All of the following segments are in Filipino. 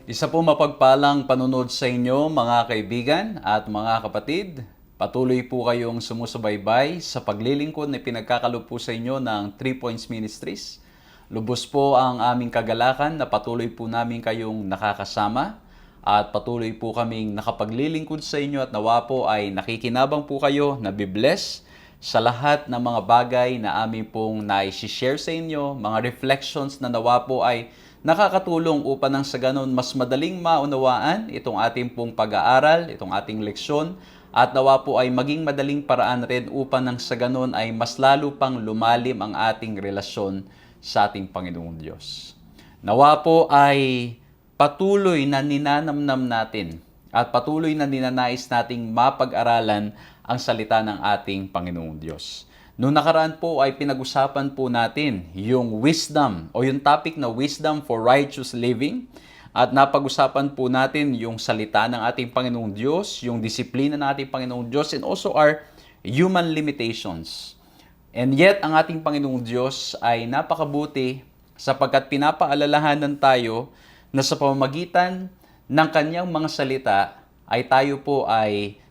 Isa po mapagpalang panunod sa inyo mga kaibigan at mga kapatid. Patuloy po kayong sumusubaybay sa paglilingkod na pinagkakalob po sa inyo ng 3 Points Ministries. Lubos po ang aming kagalakan na patuloy po namin kayong nakakasama at patuloy po kaming nakapaglilingkod sa inyo at nawa po ay nakikinabang po kayo na bibless sa lahat ng mga bagay na amin pong na-share sa inyo, mga reflections na nawa po ay nakakatulong upang nang sa ganon mas madaling maunawaan itong ating pong pag-aaral, itong ating leksyon, at nawa po ay maging madaling paraan rin upang nang sa ganon ay mas lalo pang lumalim ang ating relasyon sa ating Panginoong Diyos. Nawa po ay patuloy na ninanamnam natin at patuloy na ninanais nating mapag-aralan ang salita ng ating Panginoong Diyos. Noong nakaraan po ay pinag-usapan po natin yung wisdom o yung topic na wisdom for righteous living. At napag-usapan po natin yung salita ng ating Panginoong Diyos, yung disiplina ng ating Panginoong Diyos, and also our human limitations. And yet, ang ating Panginoong Diyos ay napakabuti sapagkat pinapaalalahanan tayo na sa pamamagitan ng kanyang mga salita ay tayo po ay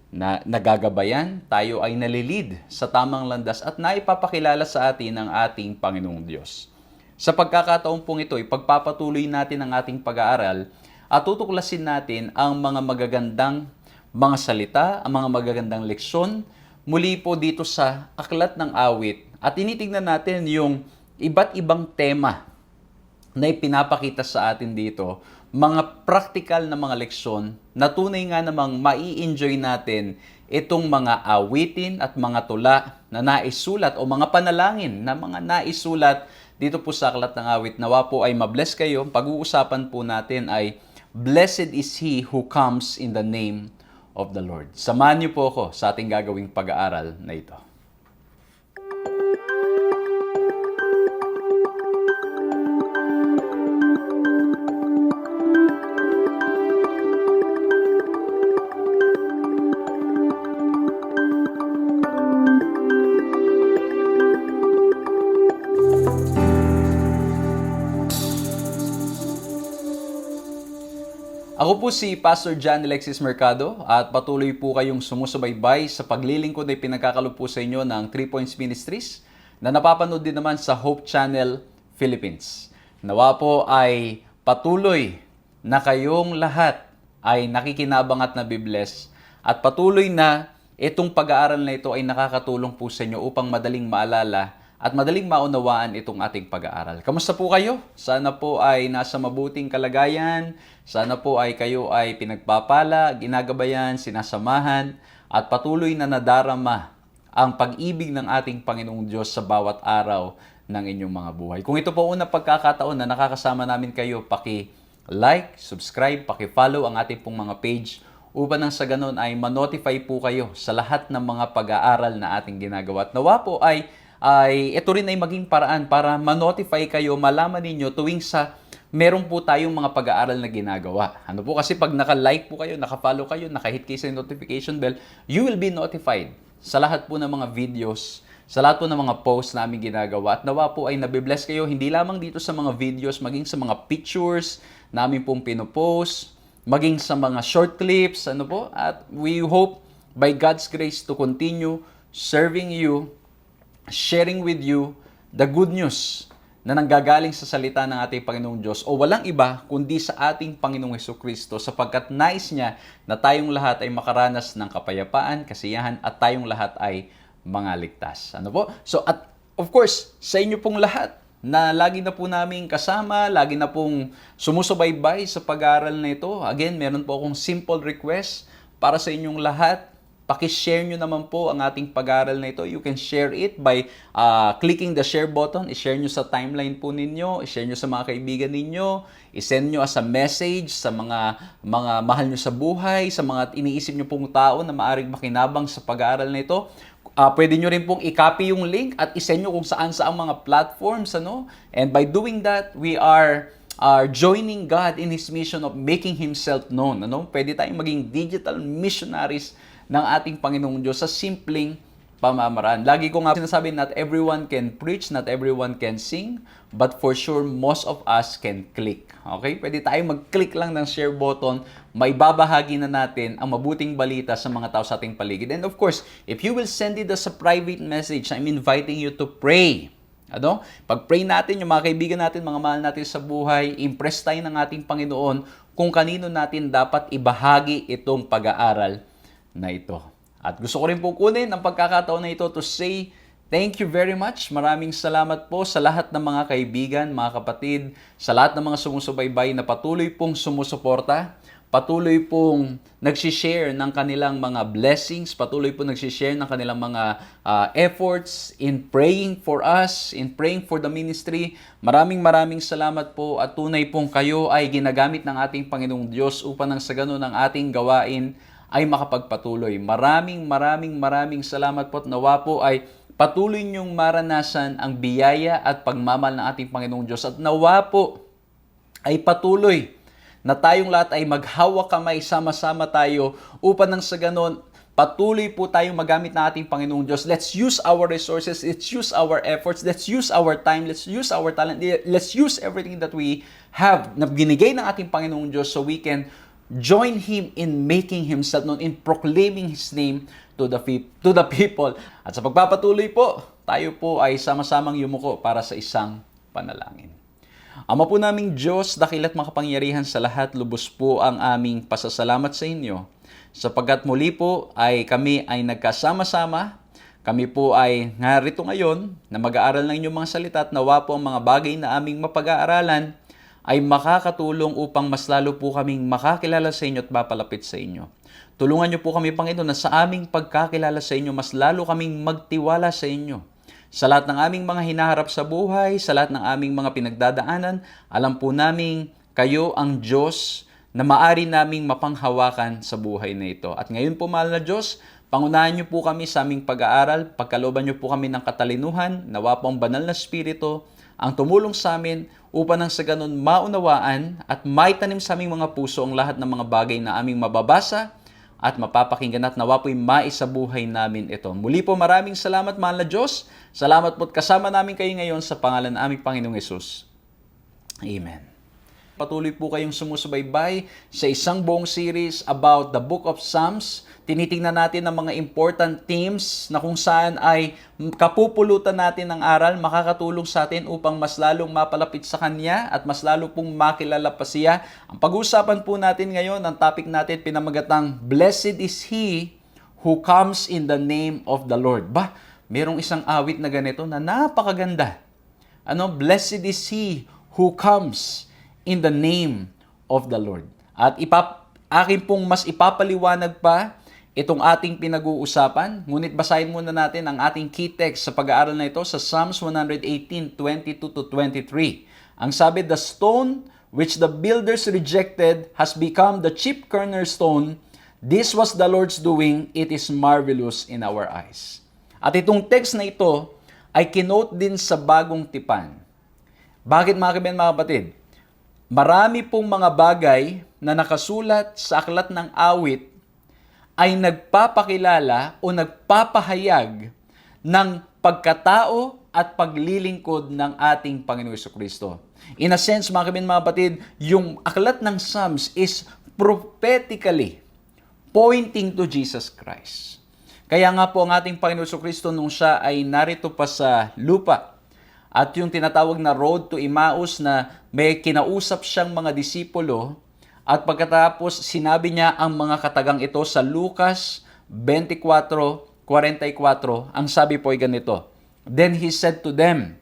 nagagabayan, tayo ay nalilid sa tamang landas at naipapakilala sa atin ang ating Panginoong Diyos. Sa pagkakataon pong ito, ipagpapatuloy natin ang ating pag-aaral at tutuklasin natin ang mga magagandang mga salita, ang mga magagandang leksyon muli po dito sa Aklat ng Awit at tinitignan natin yung iba't ibang tema na ipinapakita sa atin dito, mga practical na mga leksyon na tunay nga namang mai-enjoy natin itong mga awitin at mga tula na naisulat o mga panalangin na mga naisulat dito po sa Aklat ng Awit. Nawa po ay mabless kayo. Pag-uusapan po natin ay Blessed is He who comes in the name of the Lord. Samahan niyo po ako sa ating gagawing pag-aaral na ito. Ako po si Pastor John Alexis Mercado at patuloy po kayong sumusubaybay sa paglilingkod na pinagkakalob po sa inyo ng 3 Points Ministries na napapanood din naman sa Hope Channel Philippines. Nawa po ay patuloy na kayong lahat ay nakikinabang at nabibless at patuloy na itong pag-aaral na ito ay nakakatulong po sa inyo upang madaling maalala at madaling maunawaan itong ating pag-aaral. Kamusta po kayo? Sana po ay nasa mabuting kalagayan. Sana po ay kayo ay pinagpapala, ginagabayan, sinasamahan, at patuloy na nadarama ang pag-ibig ng ating Panginoong Diyos sa bawat araw ng inyong mga buhay. Kung ito po unang pagkakataon na nakakasama namin kayo, paki-like, subscribe, paki-follow ang ating pong mga page upang nang sa ganun ay ma-notify po kayo sa lahat ng mga pag-aaral na ating ginagawa. At nawa po ay ito rin ay maging paraan para ma-notify kayo, malaman ninyo tuwing sa meron po tayong mga pag-aaral na ginagawa. Ano po kasi pag naka-like po kayo, naka-follow kayo, naka-hit kayo sa notification bell, you will be notified sa lahat po ng mga videos, sa lahat po ng mga posts na aming ginagawa. At nawa po ay nabibless kayo, hindi lamang dito sa mga videos, maging sa mga pictures na aming pong pinopost, maging sa mga short clips, ano po. At we hope by God's grace to continue serving you, sharing with you the good news na nanggagaling sa salita ng ating Panginoong Diyos o walang iba kundi sa ating Panginoong Hesukristo sapagkat nais niya na tayong lahat ay makaranas ng kapayapaan, kasiyahan at tayong lahat ay mga ligtas. Ano po? So at of course, sa inyo pong lahat na lagi na po namin kasama, lagi na pong sumusubaybay sa pag-aaral na ito. Again, meron po akong simple request para sa inyong lahat. Paki-share nyo naman po ang ating pag-aaral na ito. You can share it by clicking the share button. I-share nyo sa timeline po ninyo. I-share nyo sa mga kaibigan ninyo. I-send nyo as a message sa mga mahal nyo sa buhay, sa mga iniisip nyo pong tao na maaring makinabang sa pag-aaral na ito. Pwede nyo rin pong i-copy yung link at i-send nyo kung saan-saan mga platforms. And by doing that, we are joining God in His mission of making Himself known. Pwede tayong maging digital missionaries ng ating Panginoong Diyos sa simpleng pamamaraan. Lagi ko nga sinasabi, not everyone can preach, not everyone can sing, but for sure, most of us can click. Okay? Pwede tayong mag-click lang ng share button, may babahagi na natin ang mabuting balita sa mga tao sa ating paligid. And of course, if you will send it as a private message, I'm inviting you to pray. Ano? Pag-pray natin, yung mga kaibigan natin, mga mahal natin sa buhay, impress tayo ng ating Panginoon kung kanino natin dapat ibahagi itong pag-aaral na ito. At gusto ko rin po kunin ang pagkakataon na ito to say thank you very much. Maraming salamat po sa lahat ng mga kaibigan, mga kapatid, sa lahat ng mga sumusubaybay na patuloy pong sumusuporta, patuloy pong nagsishare ng kanilang mga blessings, patuloy pong nagsishare ng kanilang mga efforts in praying for us, in praying for the ministry. Maraming salamat po at tunay pong kayo ay ginagamit ng ating Panginoong Diyos upang nang sa ganun ang ating gawain ay makapagpatuloy. Maraming salamat po at nawa po ay patuloy niyong maranasan ang biyaya at pagmamahal ng ating Panginoong Diyos. At nawa po ay patuloy na tayong lahat ay maghawak kamay, sama-sama tayo upang nang sa ganon, patuloy po tayong magamit ng ating Panginoong Diyos. Let's use our resources, let's use our efforts, let's use our time, let's use our talent, let's use everything that we have na binigay ng ating Panginoong Diyos so we can join Him in making Himself known, in proclaiming His name to the people. At sa pagpapatuloy po, tayo po ay sama-samang yumuko para sa isang panalangin. Ama po naming Diyos, dakila't makapangyarihan sa lahat, lubos po ang aming pasasalamat sa inyo. Sapagkat muli po ay kami ay nagkasama-sama, kami po ay narito ngayon na mag-aaral ng inyong mga salita at nawa po ang mga bagay na aming mapag-aaralan ay makakatulong upang mas lalo po kaming makakilala sa inyo at mapalapit sa inyo. Tulungan niyo po kami, Panginoon, na sa aming pagkakilala sa inyo, mas lalo kaming magtiwala sa inyo. Sa lahat ng aming mga hinaharap sa buhay, sa lahat ng aming mga pinagdadaanan, alam po namin kayo ang Diyos na maari naming mapanghawakan sa buhay na ito. At ngayon po, mahal na Diyos, pangunahan niyo po kami sa aming pag-aaral, pagkalooban niyo po kami ng katalinuhan, nawa po ang banal na Espiritu, ang tumulong sa amin upang nang sa ganun maunawaan at maitanim sa aming mga puso ang lahat ng mga bagay na aming mababasa at mapapakinggan at nawa po'y maisabuhay namin ito. Muli po maraming salamat, mahal na Diyos. Salamat po't kasama namin kayo ngayon sa pangalan ng aming Panginoong Hesus. Amen. Patuloy po kayong sumusubaybay sa isang buong series about the Book of Psalms. Tinitingnan natin ang mga important themes na kung saan ay kapupulutan natin ng aral, makakatulong sa atin upang mas lalong mapalapit sa Kanya at mas lalo pong makilala pa siya. Ang pag-uusapan po natin ngayon, ang topic natin pinamagatang, Blessed is He who comes in the name of the Lord. Merong isang awit na ganito na napakaganda. Blessed is He who comes in the name of the Lord. At akin pong mas ipapaliwanag pa itong ating pinag-uusapan. Ngunit basahin muna natin ang ating key text sa pag-aaral na ito sa Psalms 118:22-23. Ang sabi, the stone which the builders rejected has become the chief cornerstone. This was the Lord's doing. It is marvelous in our eyes. At itong text na ito ay kinote din sa Bagong Tipan. Bakit, mga kaibigan, mga kapatid? Marami pong mga bagay na nakasulat sa aklat ng awit ay nagpapakilala o nagpapahayag ng pagkatao at paglilingkod ng ating Panginoong Jesucristo. In a sense, mga kaibigan, mga kapatid, yung aklat ng Psalms is prophetically pointing to Jesus Christ. Kaya nga po ang ating Panginoong Jesucristo nung siya ay narito pa sa lupa, at yung tinatawag na road to Emmaus na may kinausap siyang mga disipulo at pagkatapos sinabi niya ang mga katagang ito sa Lucas 24:44, ang sabi po ay ganito, Then He said to them,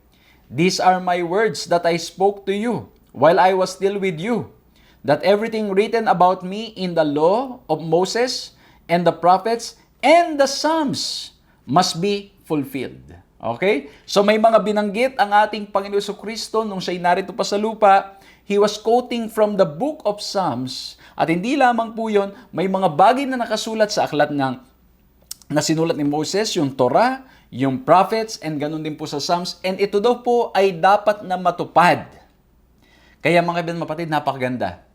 These are my words that I spoke to you while I was still with you, that everything written about me in the law of Moses and the prophets and the Psalms must be fulfilled. Okay? So may mga binanggit ang ating Panginoon Jesucristo nung siya'y narito pa sa lupa. He was quoting from the book of Psalms. At hindi lamang po yun, may mga bagay na nakasulat sa aklat na sinulat ni Moses, yung Torah, yung prophets, and ganun din po sa Psalms. And ito daw po ay dapat na matupad. Kaya mga kaibigan, mapatid, napakaganda.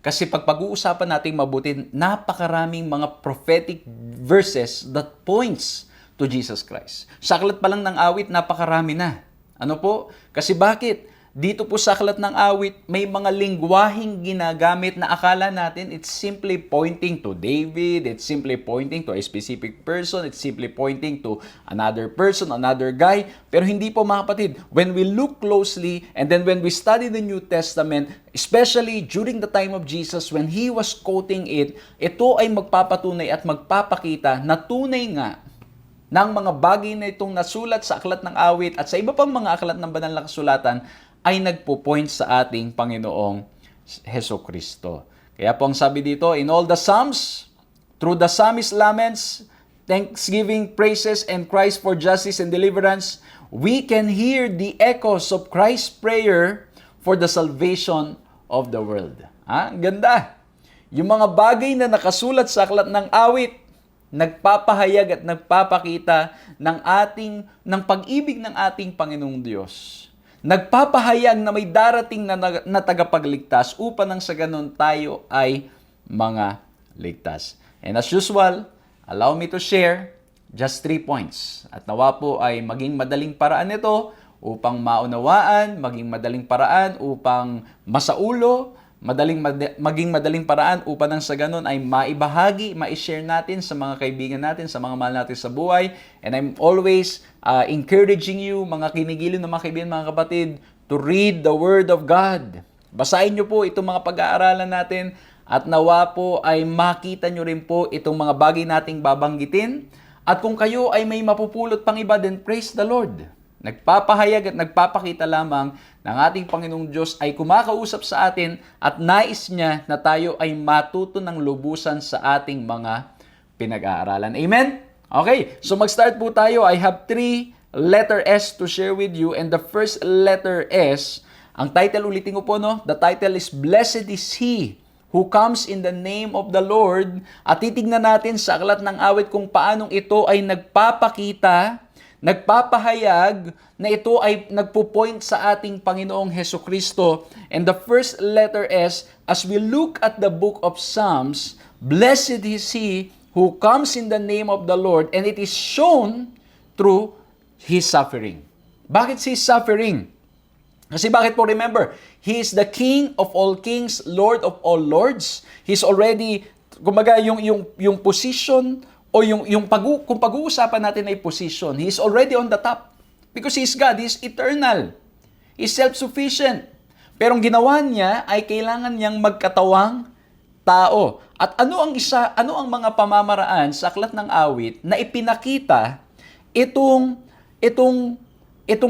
Kasi pag-uusapan natin mabuti, napakaraming mga prophetic verses that points to Jesus Christ. Sa aklat pa lang ng awit, napakarami na. Ano po? Kasi bakit? Dito po sa aklat ng awit, may mga lingwaheng ginagamit na akala natin it's simply pointing to David, it's simply pointing to a specific person, it's simply pointing to another person, another guy. Pero hindi po mga kapatid. When we look closely and then when we study the New Testament, especially during the time of Jesus when He was quoting it, ito ay magpapatunay at magpapakita na tunay nga ng mga bagay na itong nasulat sa aklat ng awit at sa iba pang mga aklat ng banal na kasulatan ay nagpo-point sa ating Panginoong Hesukristo. Kaya po ang sabi dito, in all the Psalms, through the psalmist laments, thanksgiving, praises, and cries for justice and deliverance, we can hear the echoes of Christ's prayer for the salvation of the world. Ang ganda! Yung mga bagay na nakasulat sa aklat ng awit, nagpapahayag at nagpapakita ng pag-ibig ng ating Panginoong Diyos. Nagpapahayag na may darating na tagapagligtas upang nang sa ganun tayo ay mga ligtas. And as usual, allow me to share just 3 points. At nawa po ay maging madaling paraan ito upang maunawaan, maging madaling paraan upang masaulo, maging madaling paraan upang nang sa ganun ay maibahagi, ma-share natin sa mga kaibigan natin, sa mga mahal natin sa buhay. And I'm always encouraging you, mga kinigiliw na mga kaibigan, mga kapatid, to read the Word of God. Basahin nyo po itong mga pag-aaralan natin at nawa po ay makita nyo rin po itong mga bagay nating babanggitin. At kung kayo ay may mapupulot pang iba, then praise the Lord. Nagpapahayag at nagpapakita lamang ng ating Panginoong Diyos ay kumakausap sa atin at nais niya na tayo ay matuto ng lubusan sa ating mga pinag-aaralan. Amen? Okay, so mag-start po tayo. I have 3 letter S to share with you, and the first letter S, ang title ulitin ko po, no? The title is Blessed is He who comes in the name of the Lord. At titignan natin sa aklat ng awit kung paanong ito ay nagpapahayag na ito ay nagpo-point sa ating Panginoong Hesukristo. And the first letter S, as we look at the book of Psalms, blessed is He who comes in the name of the Lord, and it is shown through His suffering. Bakit His suffering? Kasi bakit po, remember, He is the King of all kings, Lord of all lords. He's already, kumbaga, yung position, o kung pag-uusapan natin ay position, He is already on the top. Because He is God, He is eternal. He is self-sufficient. Pero ang ginawa niya ay kailangan niyang magkatawang tao. At ano ang mga pamamaraan sa aklat ng awit na ipinakita itong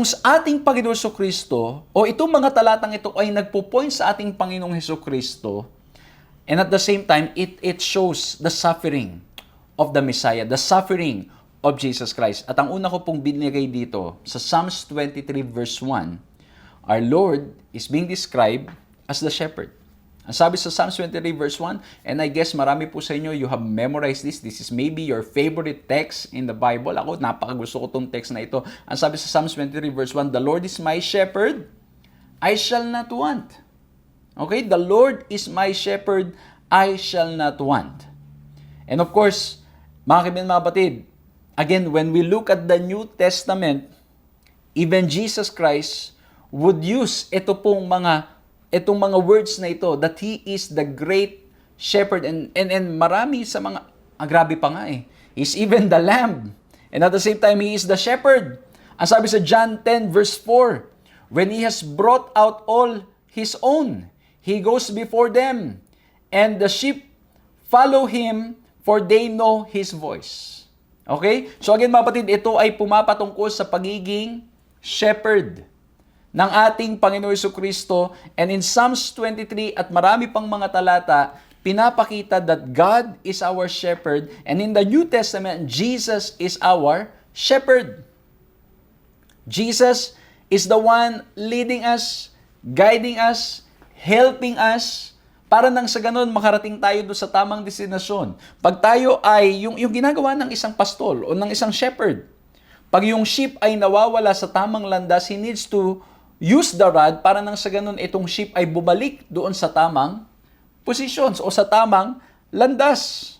sa ating Panginoong Hesukristo, o itong mga talatang ito ay nagpo-point sa ating Panginoong Hesukristo, and at the same time, it shows the suffering of the Messiah, the suffering of Jesus Christ. At ang una ko pong binigay dito, sa Psalms 23 verse 1, our Lord is being described as the shepherd. Ang sabi sa Psalms 23 verse 1, and I guess marami po sa inyo, you have memorized this. This is maybe your favorite text in the Bible. Ako, napakagusto ko tong text na ito. Ang sabi sa Psalms 23 verse 1, the Lord is my shepherd, I shall not want. Okay? The Lord is my shepherd, I shall not want. And of course, mga kaibigan, mga batid, again, when we look at the New Testament, even Jesus Christ would use itong mga words na ito, that He is the great shepherd. And marami sa mga, grabe pa nga eh. He's even the lamb. And at the same time, He is the shepherd. Ang sabi sa John 10 verse 4, when He has brought out all His own, He goes before them, and the sheep follow Him, for they know His voice. Okay? So again, mga kapatid, ito ay pumapatungkol sa pagiging shepherd ng ating Panginoon Hesukristo. And in Psalms 23 at marami pang mga talata, pinapakita that God is our shepherd. And in the New Testament, Jesus is our shepherd. Jesus is the one leading us, guiding us, helping us, para nang sa ganun makarating tayo doon sa tamang destinasyon. Pag tayo ay, yung ginagawa ng isang pastol o ng isang shepherd, pag yung sheep ay nawawala sa tamang landas, he needs to use the rod para nang sa ganun itong sheep ay bumalik doon sa tamang positions o sa tamang landas.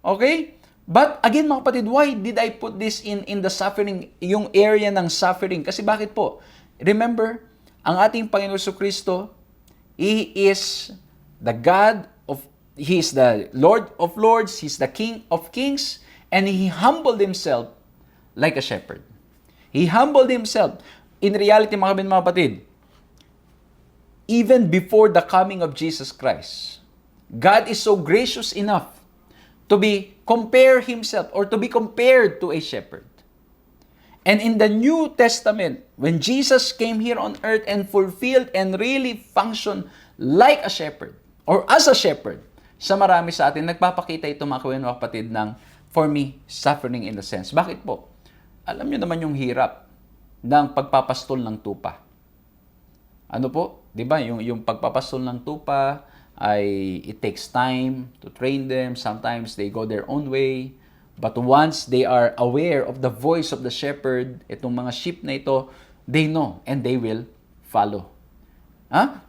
Okay? But again mga kapatid, why did I put this in the suffering, yung area ng suffering? Kasi bakit po? Remember, ang ating Panginoon Jesucristo, He is the God of, He is the Lord of Lords, He's the King of Kings, and He humbled Himself like a shepherd. He humbled Himself. In reality mga kapatid, even before the coming of Jesus Christ, God is so gracious enough to compare Himself or to be compared to a shepherd. And in the New Testament, when Jesus came here on earth and fulfilled and really functioned like a shepherd or as a shepherd, sa marami sa atin, nagpapakita ito mga kapatid ng, for me, suffering in a sense. Bakit po? Alam nyo naman yung hirap ng pagpapastol ng tupa. Ano po? 'Di ba? Yung pagpapastol ng tupa ay it takes time to train them. Sometimes they go their own way. But once they are aware of the voice of the shepherd, itong mga sheep na ito, they know and they will follow.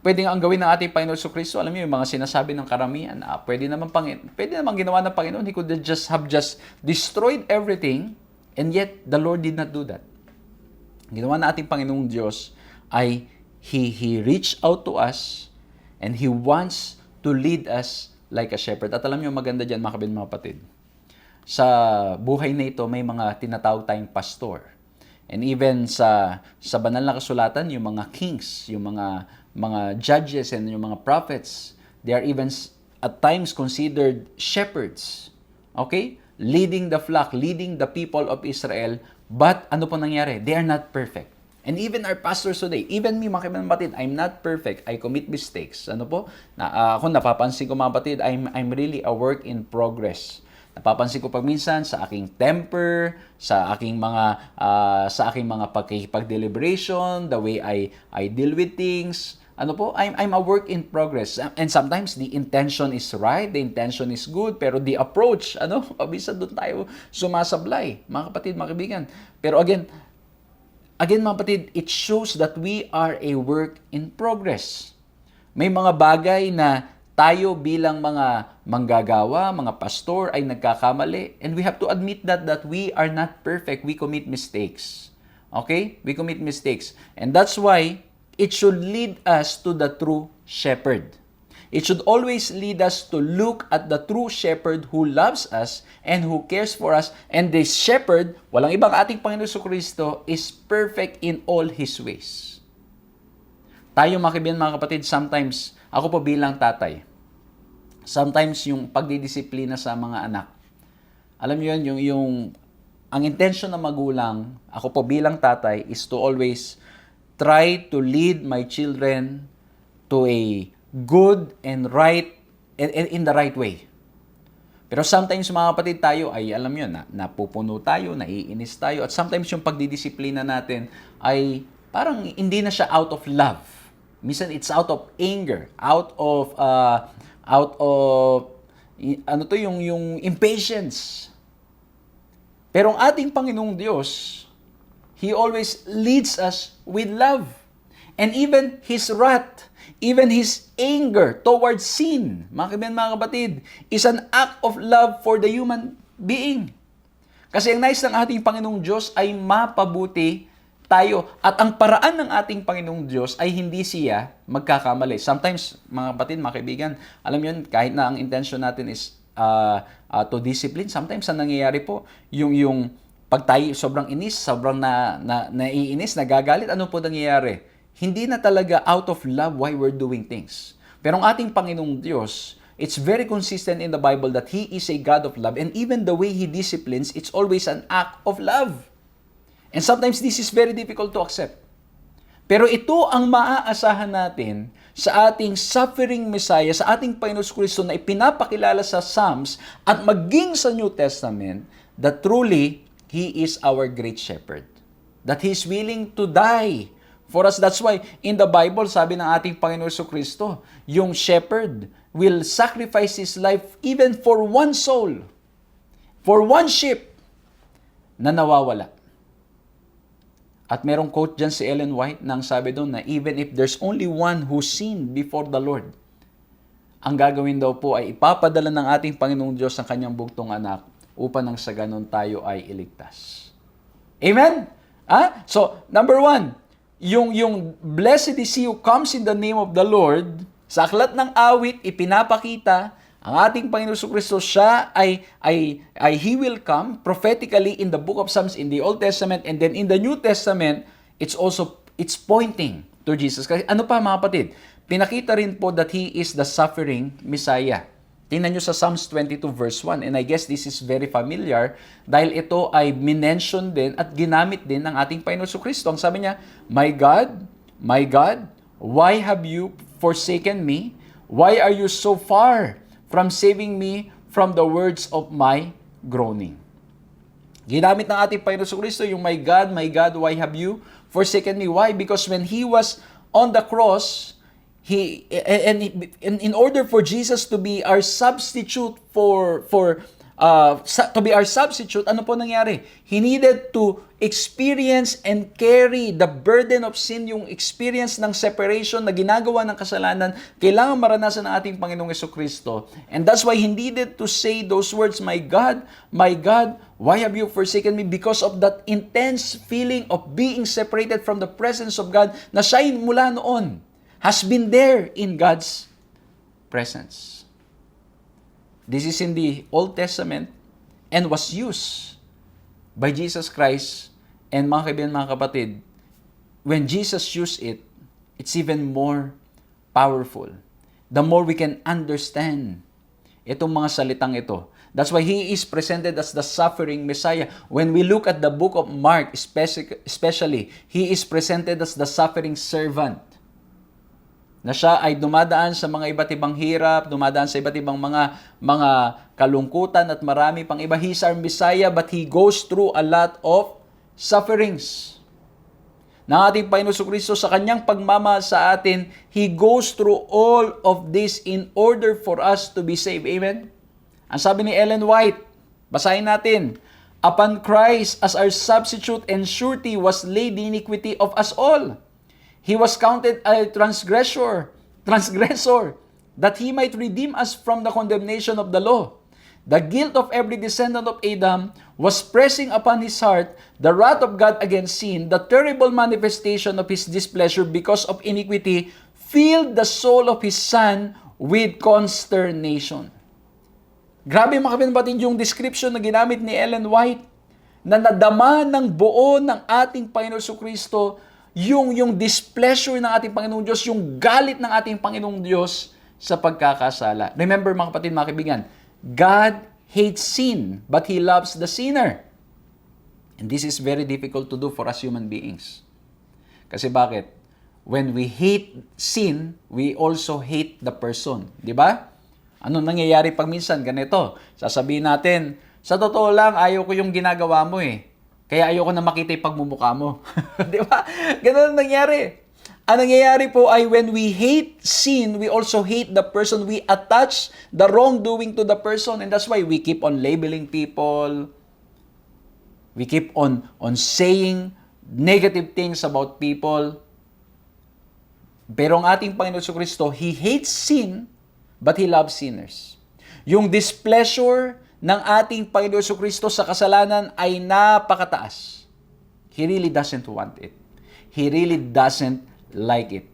Pwede nga ang gawin ng ating Panginoon Jesucristo. Alam niyo yung mga sinasabi ng karamihan, pwede naman ginawa ng Panginoon. He could have just destroyed everything, and yet the Lord did not do that. Ginawa na ating Panginoong Diyos ay He reached out to us and He wants to lead us like a shepherd. At alam niyo, maganda dyan mga kapatid. Sa buhay na ito, may mga tinatawag tayong pastor. And even sa banal na kasulatan, yung mga kings, yung mga judges and yung mga prophets, they are even at times considered shepherds. Okay? Leading the flock, leading the people of Israel. But ano po nangyari? They are not perfect. And even our pastors today, even me mga kapatid, I'm not perfect. I commit mistakes. Ano po? Ako napapansin ko mga kapatid, I'm really a work in progress. Napapansin ko pagminsan sa aking temper, sa aking mga pagdeliberation, the way I deal with things. Ano po? I'm a work in progress. And sometimes the intention is right, the intention is good, pero the approach, pabisan doon tayo sumasablay, mga kapatid, mga kaibigan. Pero again, mga kapatid, it shows that we are a work in progress. May mga bagay na tayo bilang mga manggagawa, mga pastor ay nagkakamali, and we have to admit that we are not perfect. We commit mistakes. Okay? We commit mistakes. And that's why it should lead us to the true shepherd. It should always lead us to look at the true shepherd who loves us and who cares for us. And this shepherd, walang ibang ating Panginoon Jesucristo, is perfect in all His ways. Tayo mga kapatid, sometimes, ako po bilang tatay, sometimes yung pagdidisiplina sa mga anak, alam niyo yun, ang intention ng magulang, ako po bilang tatay, is to always try to lead my children to a good and right, and in the right way. Pero sometimes mga kapatid tayo ay alam nyo, napupuno tayo, naiinis tayo, at sometimes yung pagdidisiplina natin ay parang hindi na siya out of love. Minsan it's out of anger, out of yung impatience. Pero ang ating Panginoong Diyos, He always leads us with love. And even His wrath, even His anger towards sin, mga kapatid, is an act of love for the human being. Kasi ang nais ng ating Panginoong Diyos ay mapabuti tayo. At ang paraan ng ating Panginoong Diyos ay hindi siya magkakamali. Sometimes, mga kapatid, mga kaibigan, alam yun, kahit na ang intention natin is to discipline, sometimes ang nangyayari po, yung pag tayo sobrang inis, sobrang naiinis, nagagalit, ano po nangyayari? Hindi na talaga out of love why we're doing things. Pero ang ating Panginoong Diyos, it's very consistent in the Bible that He is a God of love. And even the way He disciplines, it's always an act of love. And sometimes this is very difficult to accept. Pero ito ang maaasahan natin sa ating suffering Messiah, sa ating Panginoon Kristo na ipinapakilala sa Psalms at maging sa New Testament, that truly, He is our great shepherd. That He is willing to die for us. That's why in the Bible, sabi ng ating Panginoon Kristo, yung shepherd will sacrifice his life even for one soul, for one sheep na nawawala. At merong quote dyan si Ellen White nang sabi doon na even if there's only one who sinned before the Lord, ang gagawin daw po ay ipapadala ng ating Panginoong Diyos ang kanyang bugtong anak upang nang sa ganun tayo ay iligtas. Amen? So, number 1, yung blessed is he who comes in the name of the Lord, sa aklat ng awit, ipinapakita ang ating Panginoon Kristo, siya ay He will come prophetically in the book of Psalms in the Old Testament, and then in the New Testament, it's pointing to Jesus. Kasi ano pa mga kapatid? Pinakita rin po that He is the suffering Messiah. Tingnan nyo sa Psalms 22 verse 1, and I guess this is very familiar dahil ito ay minention din at ginamit din ng ating Panginoon Kristo. Ang sabi niya, my God, why have you forsaken me? Why are you so far from saving me from the words of my groaning? Ginamit ng ating Panginoon Kristo yung my God, why have you forsaken me? Why? Because when He was on the cross, in order for Jesus to be our substitute ano po nangyari? He needed to experience and carry the burden of sin, yung experience ng separation na ginagawa ng kasalanan, kailangan maranasan ng ating Panginoong Jesucristo. And that's why He needed to say those words, my God, why have you forsaken me? Because of that intense feeling of being separated from the presence of God na siya mula noon has been there in God's presence. This is in the Old Testament and was used by Jesus Christ. And mga kaibigan, mga kapatid, when Jesus used it, it's even more powerful. The more we can understand itong mga salitang ito. That's why He is presented as the suffering Messiah. When we look at the book of Mark, especially, He is presented as the suffering servant. Na siya ay dumadaan sa mga iba't ibang hirap, dumadaan sa iba't ibang mga kalungkutan at marami pang iba. He's our Messiah, but He goes through a lot of sufferings. Ng ating Panginoon Kristo sa kanyang pagmamahal sa atin, He goes through all of this in order for us to be saved. Amen? Ang sabi ni Ellen White, basahin natin, upon Christ as our substitute and surety was laid the iniquity of us all. He was counted a transgressor, that He might redeem us from the condemnation of the law. The guilt of every descendant of Adam was pressing upon His heart the wrath of God against sin. The terrible manifestation of His displeasure because of iniquity filled the soul of His Son with consternation. Grabe mga kapatid yung description na ginamit ni Ellen White na nadama ng buo ng ating Panginoon Kristo yung displeasure ng ating Panginoong Diyos, yung galit ng ating Panginoong Diyos sa pagkakasala. Remember mga kapatid, mga kaibigan, God hates sin, but He loves the sinner. And this is very difficult to do for us human beings. Kasi bakit? When we hate sin, we also hate the person. Di ba? Ano nangyayari pag minsan? Ganito, sasabihin natin, sa totoo lang, ayaw ko yung ginagawa mo eh. Kaya ayoko na makita yung pagmumukha mo. Di ba? Ganun ang nangyari. Ang nangyayari po ay when we hate sin, we also hate the person. We attach the wrongdoing to the person. And that's why we keep on labeling people. We keep on saying negative things about people. Pero ang ating Panginoon Kristo, He hates sin, but He loves sinners. Yung displeasure ng ating Panginoon Kristo sa kasalanan ay napakataas. He really doesn't want it. He really doesn't like it.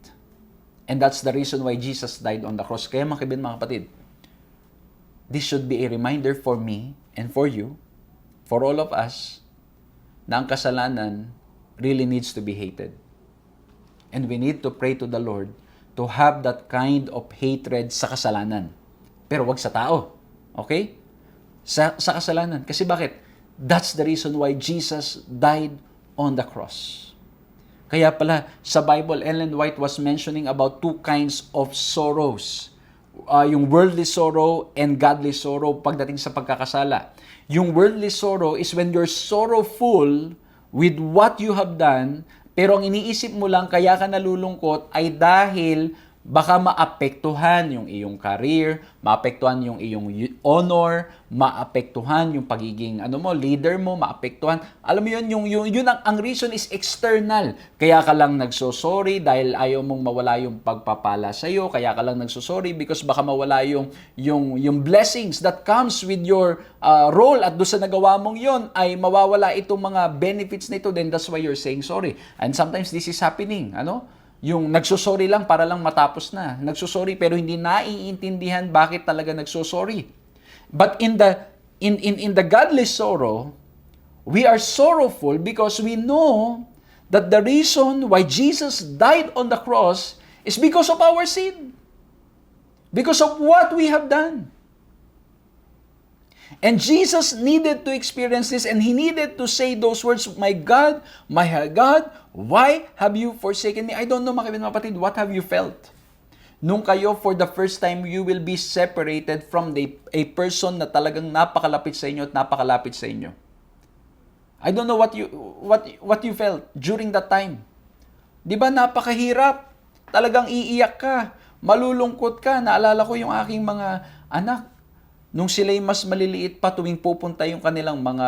And that's the reason why Jesus died on the cross. Kaya mga kaibigan, mga kapatid, this should be a reminder for me and for you, for all of us, na ang kasalanan really needs to be hated. And we need to pray to the Lord to have that kind of hatred sa kasalanan. Pero wag sa tao. Okay? Sa kasalanan. Kasi bakit? That's the reason why Jesus died on the cross. Kaya pala, sa Bible, Ellen White was mentioning about two kinds of sorrows. Yung worldly sorrow and godly sorrow pagdating sa pagkakasala. Yung worldly sorrow is when you're sorrowful with what you have done, pero ang iniisip mo lang kaya ka nalulungkot ay dahil Baka maapektuhan yung iyong career, maapektuhan yung iyong honor, maapektuhan yung pagiging leader mo, maapektuhan. Alam mo yun ang reason is external. Kaya ka lang nagsosorry dahil ayaw mong mawala yung pagpapala sa iyo, kaya ka lang nagsosorry because baka mawala yung blessings that comes with your role at doon sa nagawa mong yon ay mawawala itong mga benefits nito, then that's why you're saying sorry. And sometimes this is happening, yung nagsusorry lang para lang matapos na. Nagsusorry pero hindi naiintindihan bakit talaga nagsusorry. But in the godly sorrow, we are sorrowful because we know that the reason why Jesus died on the cross is because of our sin. Because of what we have done. And Jesus needed to experience this and He needed to say those words, my God, why have you forsaken me? I don't know, mga kapatid, what have you felt? Nung kayo, for the first time, you will be separated from a person na talagang napakalapit sa inyo at napakalapit sa inyo. I don't know what you felt during that time. Di ba napakahirap? Talagang iiyak ka, malulungkot ka. Naalala ko yung aking mga anak, nung sila'y mas maliliit pa tuwing pupunta yung kanilang mga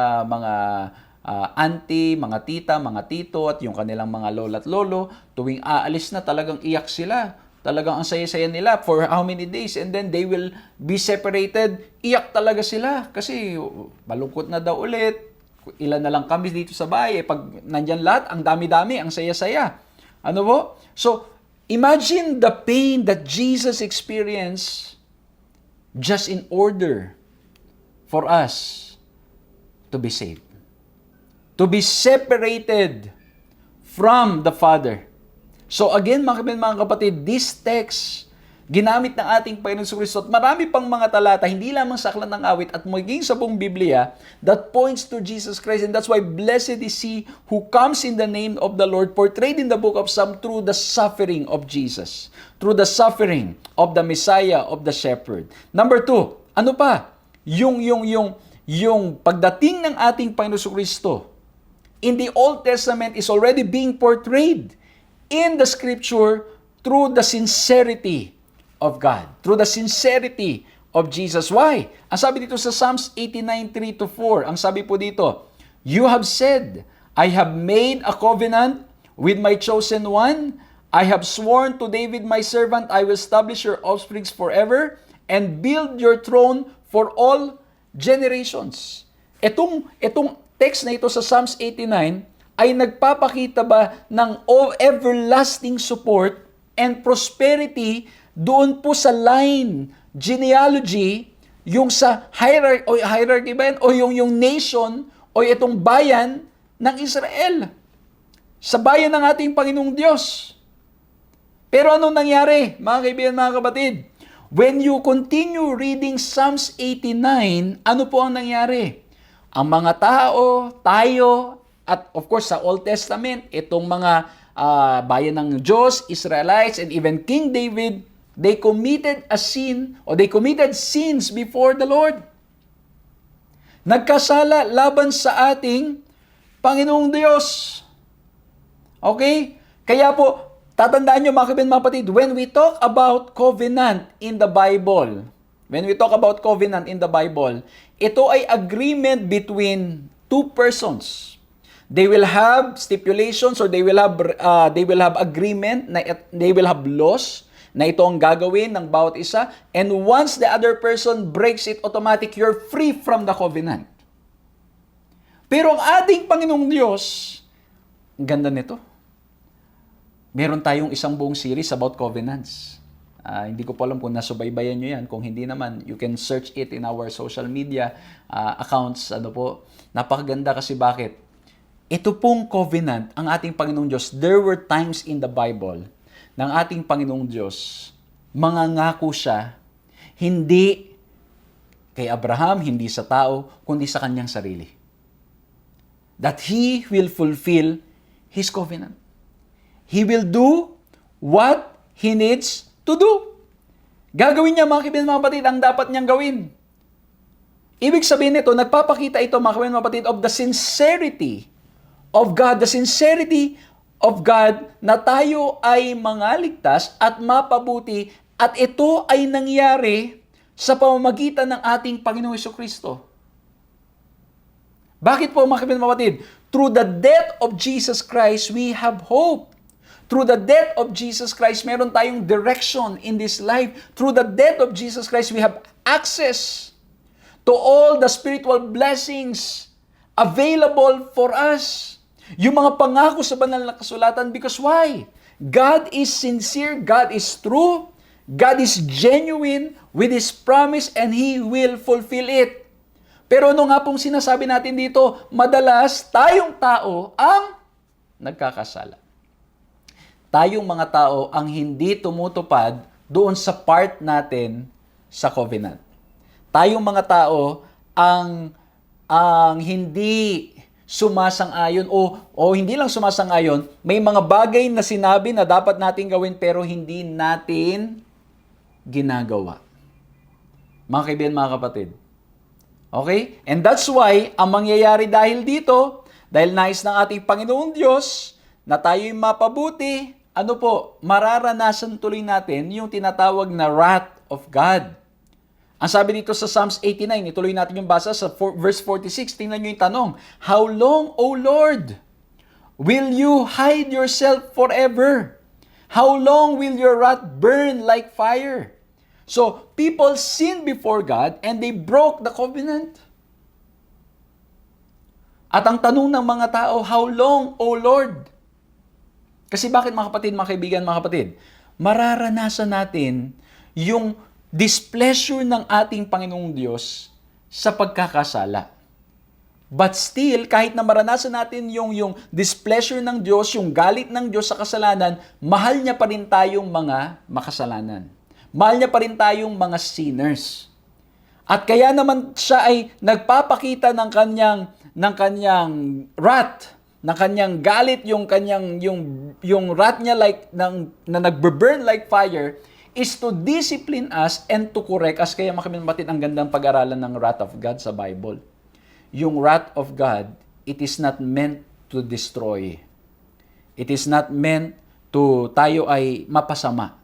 auntie, mga tita, mga tito at yung kanilang mga lola at lolo, tuwing aalis na talagang iyak sila. Talagang ang saya-saya nila for how many days and then they will be separated. Iyak talaga sila kasi malungkot na daw ulit. Ilan na lang kami dito sa bahay. Pag nandyan lahat, ang dami-dami, ang saya-saya. Ano po? So, imagine the pain that Jesus experienced just in order for us to be saved. To be separated from the Father. So again, mga kapatid, this text, ginamit ng ating Panginoon Kristo at marami pang mga talata, hindi lamang sa Aklat ng Awit at maging sa buong Biblia, that points to Jesus Christ. And that's why blessed is he who comes in the name of the Lord, portrayed in the book of Psalm through the suffering of Jesus. Through the suffering of the Messiah, of the Shepherd. Number 2, ano pa? Yung pagdating ng ating Panginoon Kristo in the Old Testament is already being portrayed in the Scripture through the sincerity of God. Through the sincerity of Jesus. Why? Ang sabi dito sa Psalms 89:3-4, ang sabi po dito, you have said, I have made a covenant with my chosen one. I have sworn to David my servant, I will establish your offspring forever and build your throne for all generations. Itong text na ito sa Psalms 89 ay nagpapakita ba ng everlasting support and prosperity doon po sa line, genealogy, yung sa hierarchy ba yan? O yung nation, o itong bayan ng Israel. Sa bayan ng ating Panginoong Diyos. Pero anong nangyari, mga kaibigan, mga kapatid? When you continue reading Psalms 89, ano po ang nangyari? Ang mga tao, tayo, at of course sa Old Testament, itong mga bayan ng Diyos, Israelites, and even King David, they committed a sin, or they committed sins before the Lord. Nagkasala laban sa ating Panginoong Diyos. Okay? Kaya po, tatandaan nyo mga kapatid, when we talk about covenant in the Bible, ito ay agreement between two persons. They will have stipulations or they will have agreement, they will have laws na ito ang gagawin ng bawat isa. And once the other person breaks it, automatic, you're free from the covenant. Pero ang ating Panginoong Diyos, ang ganda nito. Meron tayong isang buong series about covenants. Hindi ko po alam kung nasubaybayan nyo yan. Kung hindi naman, you can search it in our social media accounts. Napakaganda kasi bakit? Ito pong covenant, ang ating Panginoong Diyos, there were times in the Bible ng ating Panginoong Diyos, mangangako siya, hindi kay Abraham, hindi sa tao, kundi sa kanyang sarili. That He will fulfill His covenant. He will do what He needs to do. Gagawin niya, mga kapatid, ang dapat niyang gawin. Ibig sabihin nito, nagpapakita ito, mga kapatid, of the sincerity of God, the sincerity of God na tayo ay mangaligtas at mapabuti, at ito ay nangyari sa pamamagitan ng ating Panginoong Hesukristo. Bakit po mga kapatid? Through the death of Jesus Christ, we have hope. Through the death of Jesus Christ, meron tayong direction in this life. Through the death of Jesus Christ, we have access to all the spiritual blessings available for us. Yung mga pangako sa banal na kasulatan, because why? God is sincere, God is true, God is genuine with His promise, and He will fulfill it. Pero ano nga pong sinasabi natin dito? Madalas, tayong tao ang nagkakasala. Tayong mga tao ang hindi tumutupad doon sa part natin sa covenant. Tayong mga tao ang hindi sumasang-ayon o hindi lang sumasang-ayon, may mga bagay na sinabi na dapat natin gawin pero hindi natin ginagawa. Mga kaibigan, mga kapatid. Okay? And that's why, ang mangyayari dahil dito, dahil nais ng ating Panginoong Diyos na tayo'y mapabuti, ano po, mararanasan tuloy natin yung tinatawag na wrath of God. Ang sabi dito sa Psalms 89, ituloy natin yung basa sa verse 46, tingnan nyo yung tanong, How long, O Lord, will you hide yourself forever? How long will your wrath burn like fire? So, people sinned before God and they broke the covenant. At ang tanong ng mga tao, how long, O Lord? Kasi bakit mga kapatid, mga kaibigan, mga kapatid? Mararanasan natin yung displeasure ng ating Panginoong Diyos sa pagkakasala. But still, kahit na maranasan natin yung displeasure ng Diyos, yung galit ng Diyos sa kasalanan, mahal niya pa rin tayong mga makasalanan. Mahal niya pa rin tayong mga sinners. At kaya naman siya ay nagpapakita ng kanyang wrath, ng kanyang galit, yung wrath niya na nagbe-burn like fire, is to discipline us and to correct us. Kaya makapatid, ang gandang pag-aralan ng wrath of God sa Bible. Yung wrath of God, it is not meant to destroy. It is not meant to tayo ay mapasama.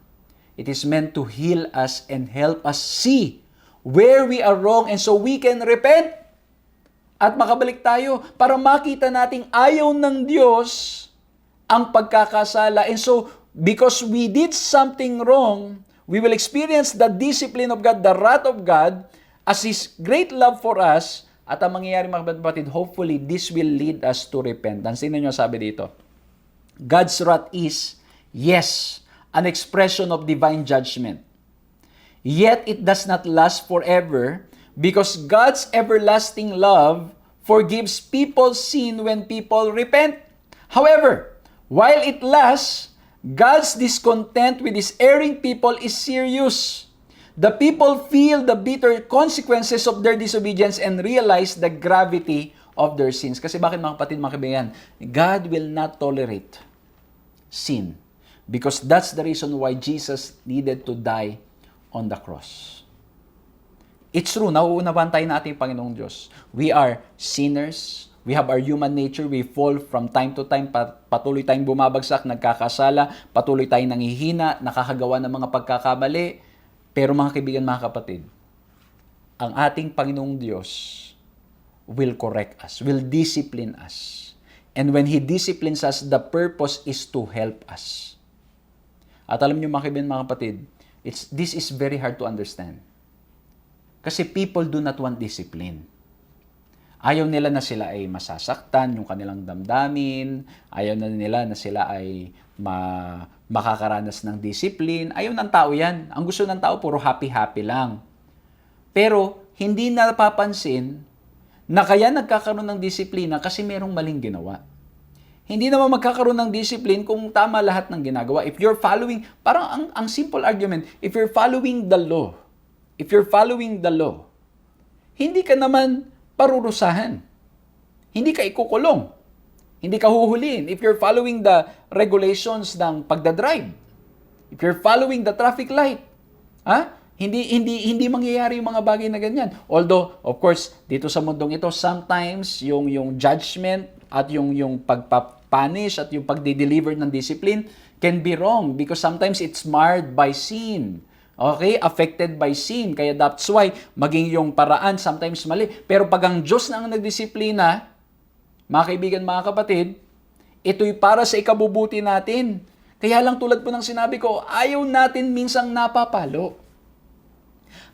It is meant to heal us and help us see where we are wrong and so we can repent at makabalik tayo para makita nating ayaw ng Diyos ang pagkakasala. And so, because we did something wrong, we will experience the discipline of God, the wrath of God, as His great love for us. At ang mangyayari mga kapatid, hopefully, this will lead us to repentance. Tingnan nyo sabi dito. God's wrath is, yes, an expression of divine judgment. Yet it does not last forever because God's everlasting love forgives people's sin when people repent. However, while it lasts, God's discontent with His erring people is serious. The people feel the bitter consequences of their disobedience and realize the gravity of their sins. Kasi bakit mga kapatid, mga kaibigan? God will not tolerate sin. Because that's the reason why Jesus needed to die on the cross. It's true, nauunawan tayo na ating Panginoong Diyos. We are sinners. We have our human nature. We fall from time to time. Patuloy tayong bumabagsak, nagkakasala. Patuloy tayong nanghihina, nakakagawa ng mga pagkakamali. Pero mga kaibigan, mga kapatid, ang ating Panginoong Diyos will correct us, will discipline us. And when He disciplines us, the purpose is to help us. At alam niyo mga kaibigan, mga kapatid, this is very hard to understand. Kasi people do not want discipline. Ayaw nila na sila ay masasaktan, yung kanilang damdamin. Ayaw na nila na sila ay makakaranas ng discipline. Ayaw ng tao yan. Ang gusto ng tao, puro happy-happy lang. Pero, hindi napapansin na kaya nagkakaroon ng disiplina kasi merong maling ginawa. Hindi naman magkakaroon ng discipline kung tama lahat ng ginagawa. If you're following, parang ang simple argument, if you're following the law, hindi ka naman parurusahan. Hindi ka ikukulong. Hindi ka huhulihin. If you're following the regulations ng pagdadrive, if you're following the traffic light, hindi mangyayari yung mga bagay na ganyan. Although, of course, dito sa mundong ito, sometimes yung judgment at yung pag-punish at yung pagde-deliver ng discipline can be wrong because sometimes it's marred by sin. Okay? Affected by sin. Kaya that's why maging yung paraan sometimes mali. Pero pag ang Diyos na ang nagdisiplina, mga kaibigan, mga kapatid, ito'y para sa ikabubuti natin. Kaya lang tulad po ng sinabi ko, ayaw natin minsang napapalo.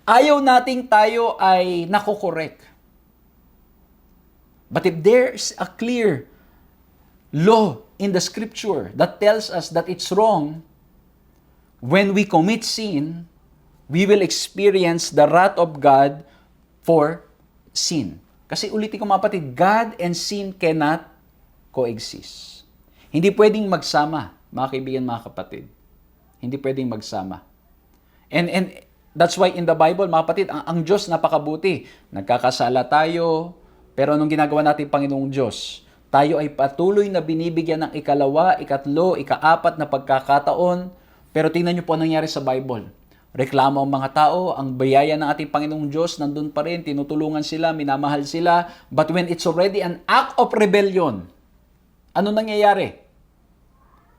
Ayaw nating tayo ay nakokorek. But if there's a clear law in the scripture that tells us that it's wrong, when we commit sin, we will experience the wrath of God for sin. Kasi ulitin ko mga kapatid, God and sin cannot coexist. Hindi pwedeng magsama, mga kaibigan, mga kapatid. Hindi pwedeng magsama. And that's why in the Bible, mga kapatid, ang Diyos napakabuti. Nagkakasala tayo, pero anong ginagawa natin, Panginoong Diyos? Tayo ay patuloy na binibigyan ng ikalawa, ikatlo, ikaapat na pagkakataon. Pero tingnan niyo po anong nangyari sa Bible. Reklamo ang mga tao, ang biyaya ng ating Panginoong Diyos nandun pa rin, tinutulungan sila, minamahal sila. But when it's already an act of rebellion, ano nangyayari?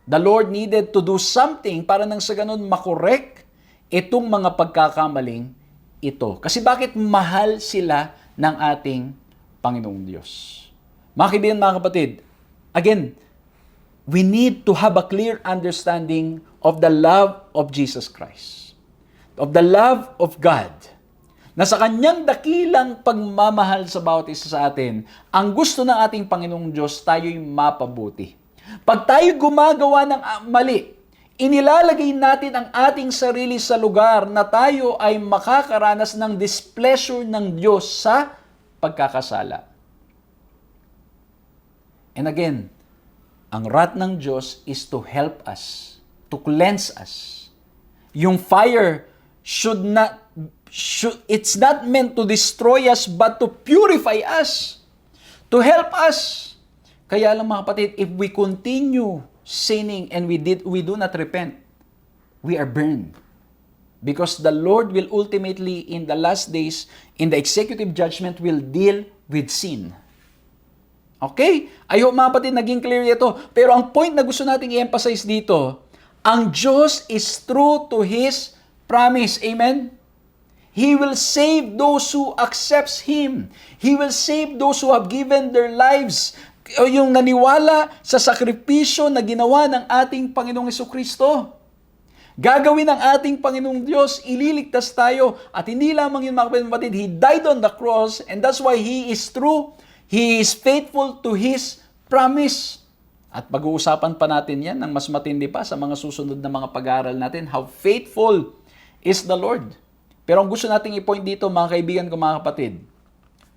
The Lord needed to do something para nang sa ganun makorek itong mga pagkakamaling ito. Kasi bakit mahal sila ng ating Panginoong Diyos? Mga kaibigan, mga kapatid, again, we need to have a clear understanding of the love of Jesus Christ, of the love of God, na sa kanyang dakilang pagmamahal sa bawat isa sa atin, ang gusto ng ating Panginoong Diyos, tayo'y mapabuti. Pag tayo gumagawa ng mali, inilalagay natin ang ating sarili sa lugar na tayo ay makakaranas ng displeasure ng Diyos sa pagkakasala. And again, ang wrath ng Diyos is to help us, to cleanse us. Yung fire it's not meant to destroy us, but to purify us, to help us. Kaya lang mga kapatid, if we continue sinning and we do not repent, we are burned. Because the Lord will ultimately, in the last days, in the executive judgment, will deal with sin. Okay? I hope mga kapatid, naging clear ito. Pero ang point na gusto nating i-emphasize dito, ang Diyos is true to His promise. Amen? He will save those who accepts Him. He will save those who have given their lives. Yung naniwala sa sakripisyo na ginawa ng ating Panginoong Jesucristo. Gagawin ng ating Panginoong Diyos, ililigtas tayo. At hindi lamang yun mga kapatid, He died on the cross and that's why He is true. He is faithful to His promise. At pag-uusapan pa natin yan ng mas matindi pa sa mga susunod na mga pag-aaral natin. How faithful is the Lord. Pero ang gusto nating i-point dito, mga kaibigan ko, mga kapatid,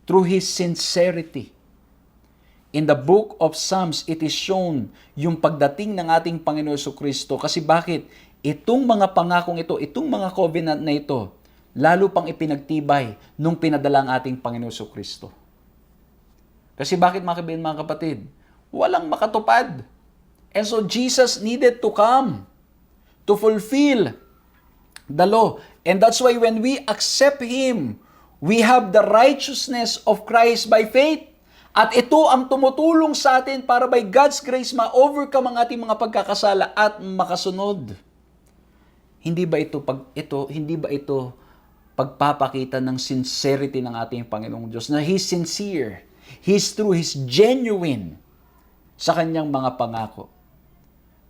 through His sincerity. In the book of Psalms, it is shown yung pagdating ng ating Panginoon Jesucristo. Kasi bakit? Itong mga pangakong ito, itong mga covenant na ito, lalo pang ipinagtibay nung pinadala ang ating Panginoon Jesucristo. Kasi bakit mga kaibigan, mga kapatid? Walang makatupad. And so Jesus needed to come to fulfill the law. And that's why when we accept Him, we have the righteousness of Christ by faith. At ito ang tumutulong sa atin para by God's grace ma-overcome ang ating mga pagkakasala at makasunod. Hindi ba ito pagpapakita ng sincerity ng ating Panginoong Diyos na He's sincere, He's true, He's genuine sa kanyang mga pangako.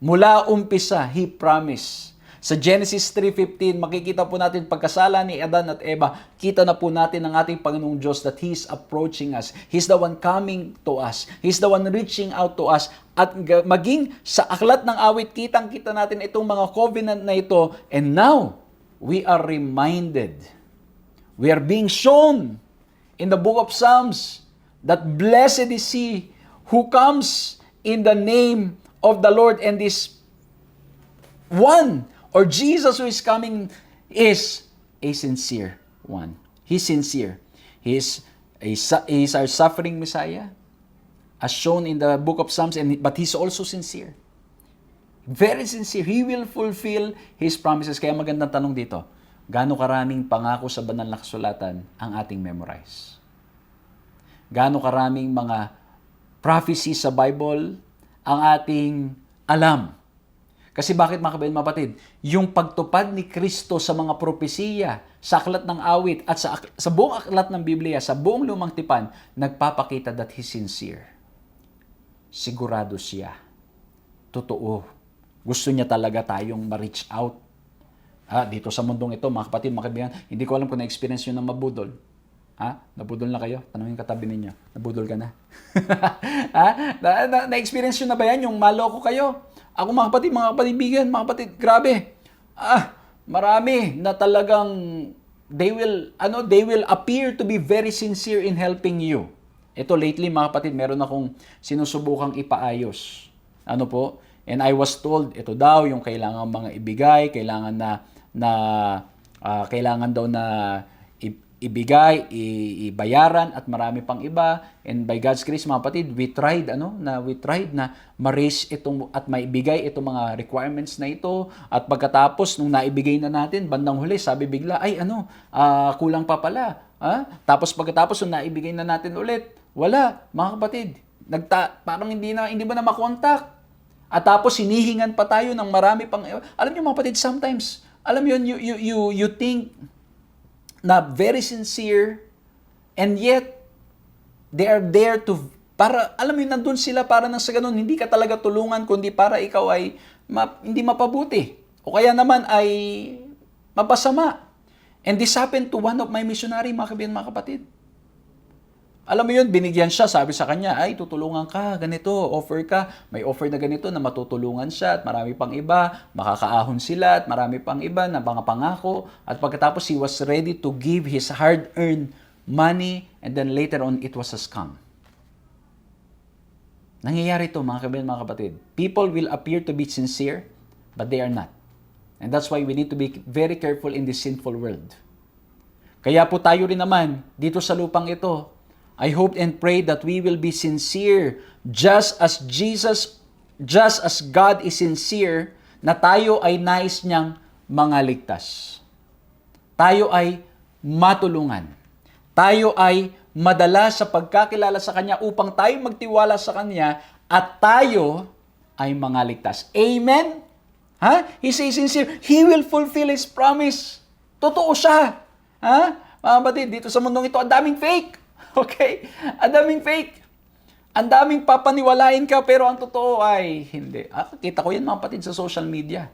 Mula umpisa, He promised. Sa Genesis 3:15, makikita po natin pagkasala ni Adan at Eva, kita na po natin ang ating Panginoong Diyos that He's approaching us. He's the one coming to us. He's the one reaching out to us. At maging sa aklat ng awit, kitang-kita natin itong mga covenant na ito. And now, we are reminded. We are being shown in the book of Psalms that blessed is He who comes in the name of the Lord, and this one, or Jesus who is coming, is a sincere one. He's sincere. He's our suffering Messiah, as shown in the book of Psalms, but He's also sincere. Very sincere. He will fulfill His promises. Kaya magandang tanong dito, gaano karaming pangako sa banal na kasulatan ang ating memorize? Gaano karaming mga prophecies sa Bible ang ating alam. Kasi bakit mga kabayan mapatid? Yung pagtupad ni Kristo sa mga propesiya, sa aklat ng awit, at sa buong aklat ng Biblia, sa buong lumang tipan, nagpapakita that He's sincere. Sigurado siya. Totoo. Gusto niya talaga tayong ma-reach out. Dito sa mundong ito, mga kapatid, mga kaibigan, hindi ko alam kung na-experience nyo ng mabudol. Nabudol na kayo? Tanungin katabi ninyo. Nabudol ka na? Na-experience nyo na ba yan? Yung maloko kayo? Ako mga kapatibigan, mga kapatid, grabe. Marami na talagang they will appear to be very sincere in helping you. Ito lately mga kapatid, meron akong sinusubukang ipaayos. Ano po? And I was told, ito daw yung kailangan mga ibigay, kailangan daw na ibigay, ibayaran at marami pang iba. And by God's grace mga kapatid, we tried na ma-raise itong at maibigay itong mga requirements na ito. At pagkatapos nung naibigay na natin, bandang huli, sabi bigla, kulang pa pala. Tapos pagkatapos nung naibigay na natin ulit, wala, mga kapatid. Parang hindi ba na makontak. At tapos hinihingan pa tayo ng marami pang. Alam niyo mga kapatid, sometimes, alam mo yun, you think na very sincere, and yet they are there to, para, alam mo yun, nandun sila para nang sa ganun, hindi ka talaga tulungan, kundi para ikaw ay hindi mapabuti. O kaya naman ay mapasama. And this happened to one of my missionary, mga kaibigan, mga kapatid. Alam mo yun, binigyan siya, sabi sa kanya, ay, tutulungan ka, ganito, offer ka. May offer na ganito na matutulungan siya at marami pang iba, makakaahon sila at marami pang iba na mga pangako. At pagkatapos, he was ready to give his hard-earned money and then later on, it was a scam. Nangyayari ito, mga kaibigan, mga kapatid. People will appear to be sincere, but they are not. And that's why we need to be very careful in this sinful world. Kaya po tayo rin naman, dito sa lupang ito, I hope and pray that we will be sincere just as God is sincere na tayo ay nais niyang mangaligtas. Tayo ay matulungan. Tayo ay madala sa pagkakilala sa Kanya upang tayo magtiwala sa Kanya at tayo ay mangaligtas. Amen? He says sincere. He will fulfill His promise. Totoo siya. Mga batid, dito sa mundong ito, ang daming fake. Okay? Ang daming fake. Ang daming papaniwalain ka, pero ang totoo ay hindi. Kita ko yan mga kapatid sa social media.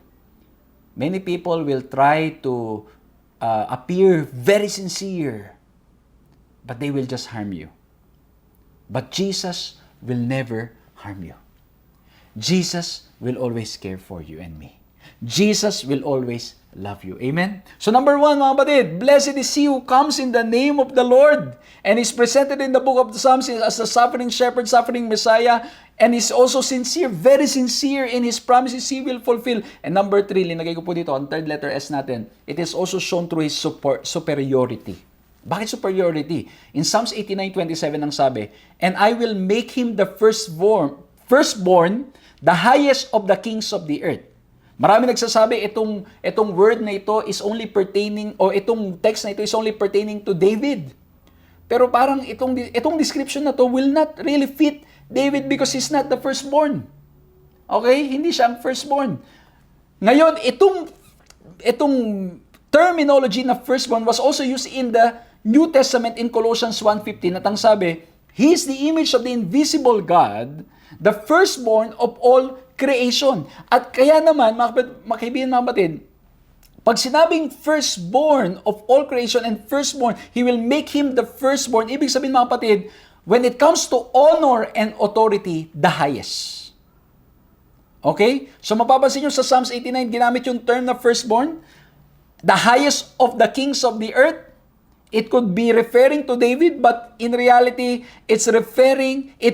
Many people will try to appear very sincere, but they will just harm you. But Jesus will never harm you. Jesus will always care for you and me. Jesus will always love you. Amen? So number 1, mga kapatid, blessed is he who comes in the name of the Lord and is presented in the book of the Psalms as the suffering shepherd, suffering Messiah, and is also sincere, very sincere in his promises he will fulfill. And number 3, linagay ko po dito, ang third letter S natin, it is also shown through his superiority. Bakit superiority? In Psalms 89:27 ang sabi, and I will make him the firstborn, the highest of the kings of the earth. Marami nagsasabi itong word na ito is only pertaining, o itong text na ito is only pertaining to David. Pero parang itong description na to will not really fit David because he's not the firstborn. Okay? Hindi siya ang firstborn. Ngayon, itong terminology na firstborn was also used in the New Testament in Colossians 1:15 at ang sabi, He is the image of the invisible God, the firstborn of all creation. At kaya naman, mga kaibigan, mga kapatid, pag sinabing firstborn of all creation and firstborn, He will make him the firstborn. Ibig sabihin, mga kapatid, when it comes to honor and authority, the highest. Okay? So mapapansin nyo sa Psalms 89, ginamit yung term na firstborn, the highest of the kings of the earth. It could be referring to David, but in reality, it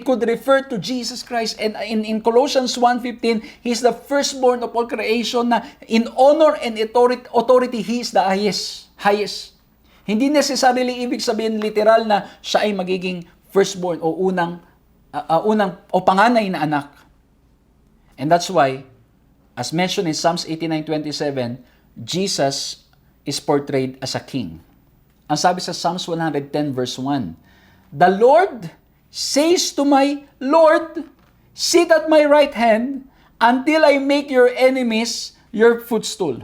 could refer to Jesus Christ. And in Colossians 1:15, He's the firstborn of all creation na in honor and authority, He is the highest. Hindi necessarily ibig sabihin literal na siya ay magiging firstborn o panganay na anak. And that's why, as mentioned in Psalms 89:27, Jesus is portrayed as a king. Ang sabi sa Psalms 110 verse 1, The Lord says to my Lord, sit at my right hand until I make your enemies your footstool.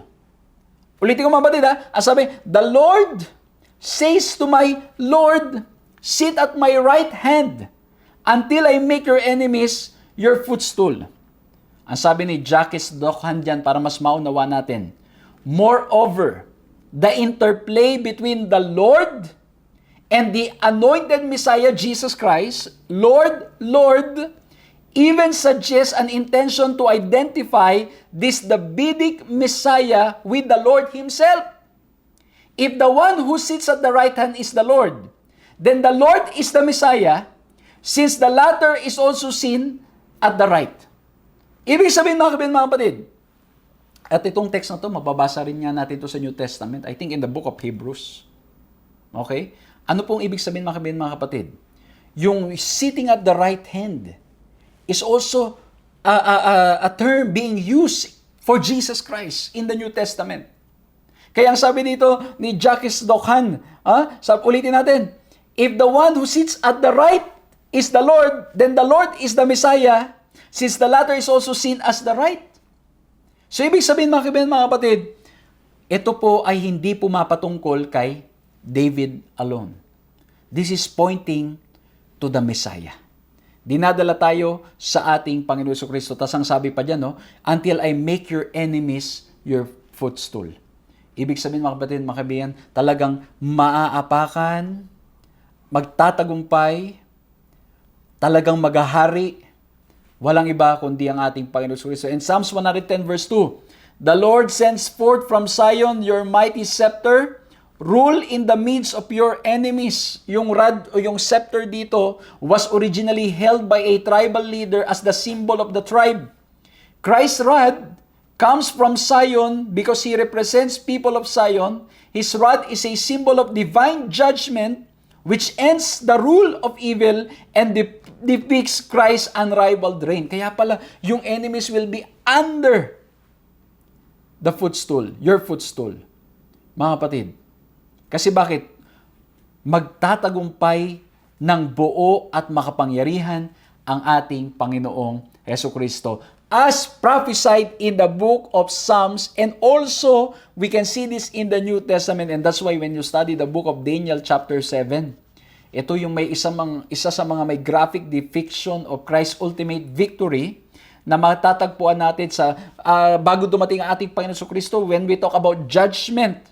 Ulitin ko mga batid ha. Ang sabi, the Lord says to my Lord, sit at my right hand until I make your enemies your footstool. Ang sabi ni Jacques Dohan dyan para mas maunawa natin. Moreover, the interplay between the Lord and the anointed Messiah Jesus Christ, Lord, Lord, even suggests an intention to identify this Davidic Messiah with the Lord Himself. If the one who sits at the right hand is the Lord, then the Lord is the Messiah, since the latter is also seen at the right. Ibig sabihin mga kapatid, at itong text na to, mababasa rin nga natin ito sa New Testament, I think in the book of Hebrews. Okay? Ano pong ibig sabihin mga kapatid? Yung sitting at the right hand is also a term being used for Jesus Christ in the New Testament. Kaya ang sabi dito ni Jacques Dohan, ulitin natin, if the one who sits at the right is the Lord, then the Lord is the Messiah, since the latter is also seen as the right. So ibig sabihin mga kapatid, ito po ay hindi pumapatungkol kay David alone. This is pointing to the Messiah. Dinadala tayo sa ating Panginoon Jesucristo. Tas ang sabi pa dyan, until I make your enemies your footstool. Ibig sabihin mga kapatid, mga kaibigan, talagang maaapakan, magtatagumpay, talagang maghahari, walang iba kundi ang ating Panginoon Jesucristo. In Psalms 110 verse 2, the Lord sends forth from Zion your mighty scepter, rule in the midst of your enemies. Yung rod o yung scepter dito was originally held by a tribal leader as the symbol of the tribe. Christ's rod comes from Zion because He represents people of Zion. His rod is a symbol of divine judgment which ends the rule of evil and depicts Christ's unrivaled reign. Kaya pala, yung enemies will be under the footstool, your footstool. Mga kapatid, kasi bakit? Magtatagumpay ng buo at makapangyarihan ang ating Panginoong Jesucristo. As prophesied in the book of Psalms, and also we can see this in the New Testament, and that's why when you study the book of Daniel chapter 7, ito yung may isa sa mga may graphic depiction of Christ's ultimate victory na matatagpuan natin sa bago dumating ang ating Panginoon Jesucristo when we talk about judgment,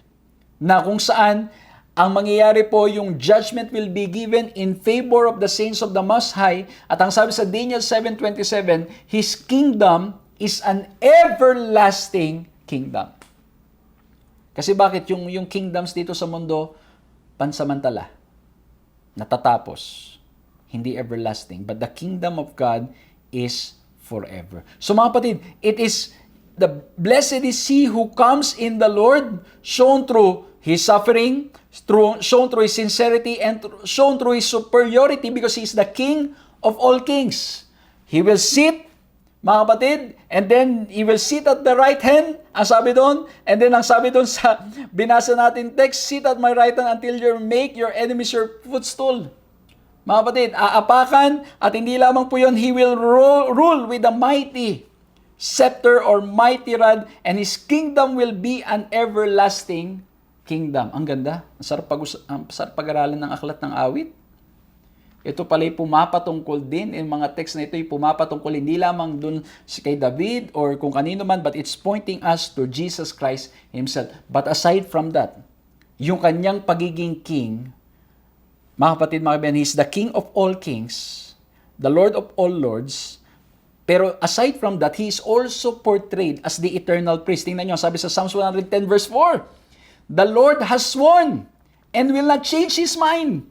na kung saan ang mangyayari po yung judgment will be given in favor of the saints of the Most High. At ang sabi sa Daniel 7:27, His kingdom is an everlasting kingdom. Kasi bakit? Yung kingdoms dito sa mundo, pansamantala, natatapos, hindi everlasting. But the kingdom of God is forever. So mga kapatid, it is the blessed is he who comes in the Lord, shown through His suffering, shown through His sincerity, and shown through His superiority because He is the King of all kings. He will sit, mga kapatid, and then He will sit at the right hand, ang sabi doon, and then ang sabi doon sa binasa natin text, sit at my right hand until you make your enemies your footstool. Mga kapatid, aapakan, at hindi lamang po yun, He will rule with a mighty scepter or mighty rod, and His kingdom will be an everlasting kingdom. Ang ganda. Ang sarap pag-aralan ng aklat ng awit. Ito pala'y pumapatungkol din, in mga text na ito ay pumapatungkol hindi lamang dun kay David or kung kanino man, but it's pointing us to Jesus Christ Himself. But aside from that, yung kanyang pagiging king, mga kapatid, mga kaibigan, He's the King of all kings, the Lord of all lords. Pero aside from that, He is also portrayed as the eternal priest. Tingnan nyo, sabi sa Psalms 110 verse 4, the Lord has sworn and will not change His mind.